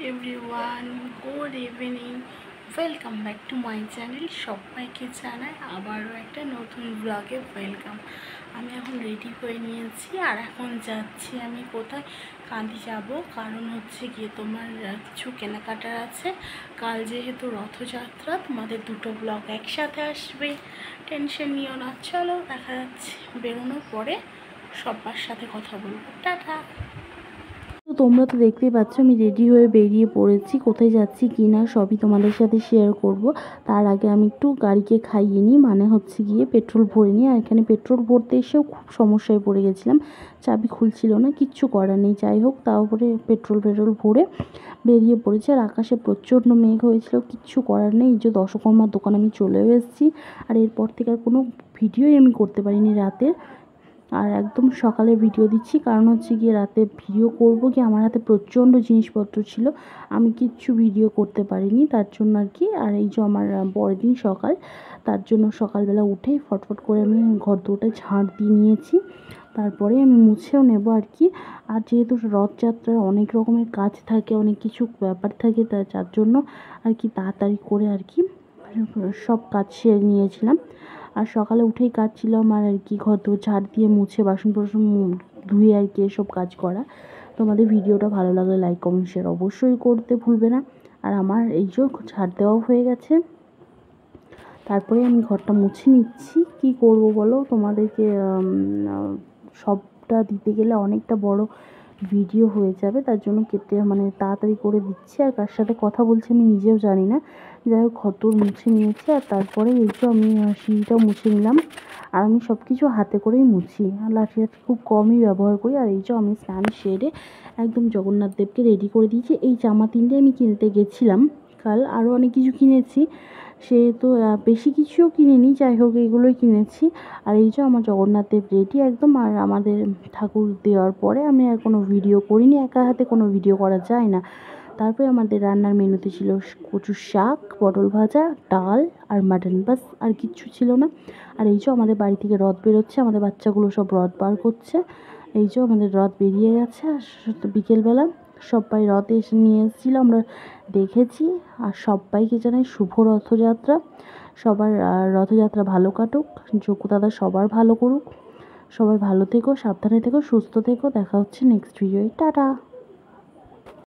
Everyone, good evening. Welcome back to my channel. সবাইকে জানাই আবারও একটা নতুন ব্লগে ওয়েলকাম। আমি এখন রেডি হয়ে নিয়েছি আর এখন যাচ্ছি আমি কোথায়, কাঁদি যাব। কারণ হচ্ছে গিয়ে তোমার কিছু কেনাকাটার আছে। কাল যেহেতু রথযাত্রা, তোমাদের দুটো ব্লগ একসাথে আসবে, টেনশন নিও না। চলো দেখা যাচ্ছে, বেরোনোর পরে সবার সাথে কথা বলবো। টাটা। তো তোমরা তো দেখতেই পাচ্ছ আমি রেডি হয়ে বেরিয়ে পড়েছি। কোথায় যাচ্ছি কি না সবই তোমাদের সাথে শেয়ার করব। তার আগে আমি একটু গাড়িকে খাইয়ে নিই, মানে হচ্ছে গিয়ে পেট্রোল ভরে নিই। আর এখানে পেট্রোল ভরতে এসেও খুব সমস্যায় পড়ে গেছিলাম, চাবি খুলছিল না, কিচ্ছু করার নেই। যাই হোক, তারপরে পেট্রোল ভরে বেরিয়ে পড়েছে। আর আকাশে প্রচণ্ড মেঘ হয়েছিল, কিচ্ছু করার নেই। এই যে দশকর্মার দোকান আমি চলেও এসেছি। আর এরপর থেকে আর কোনো ভিডিওই আমি করতে পারিনি রাতে। আর একদম সকালে ভিডিও দিচ্ছি, কারণ হচ্ছে গিয়ে রাতে ভিডিও করব কি, আমার হাতে প্রচণ্ড জিনিসপত্র ছিল, আমি কিচ্ছু ভিডিও করতে পারিনি তার জন্য আর কি। আর এই যে আমার পরের দিন সকাল, তার জন্য সকালবেলা উঠেই ফটফট করে আমি ঘর দুটোয় ঝাঁট দিয়ে নিয়েছি। তারপরে আমি মুছেও নেব আর কি। আর যেহেতু রথযাত্রায় অনেক রকমের কাজ থাকে, অনেক কিছু ব্যাপার থাকে, যার জন্য আর কি তাড়াতাড়ি করে আর কি সব কাজ সেরে নিয়েছিলাম। আর সকালে উঠেই কাজ ছিল আমার আর কি, ঘর দোর ঝাড় দিয়ে মুছে বাসন টাসন ধুয়ে আর কি এসব কাজ করা। তোমাদের ভিডিওটা ভালো লাগলে লাইক কমেন্ট শেয়ার অবশ্যই করতে ভুলবে না। আর আমার এই যে ঝাড় দেওয়াও হয়ে গেছে। তারপরে আমি ঘরটা মুছে নিচ্ছি। কি করব বলো, তোমাদেরকে সবটা দিতে গেলে অনেকটা বড় ভিডিও হয়ে যাবে, তার জন্য কেটে মানে তাড়াতাড়ি করে দিচ্ছি। আর কার সাথে কথা বলছি আমি নিজেও জানি না। যাই হোক, ঘর মুছে নিয়েছি। আর তারপরে এই যে আমি সিঁড়িটাও মুছে নিলাম। আর আমি সব কিছু হাতে করেই মুছি, আর লাঠি খুব কমই ব্যবহার করি। আর এই যে আমি স্নান সেরে একদম জগন্নাথ দেবকে রেডি করে দিয়েছি। এই জামা তিনটে আমি কিনতে গেছিলাম কাল, আরও অনেক কিছু কিনেছি, সে তো বেশি কিছুও কিনিনি, যাই হোক এগুলোই কিনেছি। আর এই যে আমার জগন্নাথ দেব রেডি একদম। আর আমাদের ঠাকুর দেওয়ার পরে আমি আর কোনো ভিডিও করিনি, একা হাতে কোনো ভিডিও করা যায় না। তারপরে আমাদের রান্নার মেনুতে ছিল কচুর শাক, পটল ভাজা, ডাল আর মাটন, বাস আর কিচ্ছু ছিল না। আর এই যে আমাদের বাড়ি থেকে রথ বেরোচ্ছে, আমাদের বাচ্চাগুলো সব রথ বার করছে। এই যে আমাদের রথ বেরিয়ে গেছে। আর বিকেলবেলা সবাই রথে এসে নিয়ে এসেছিলো, আমরা দেখেছি। আর সবাইকে জানাই শুভ রথযাত্রা। সবার রথযাত্রা ভালো কাটুক, যোগ্য দাদা সবার ভালো করুক। সবাই ভালো থেকো, সাবধানে থেকো, সুস্থ থেকো। দেখা হচ্ছে নেক্সট ভিডিওয়। টাটা।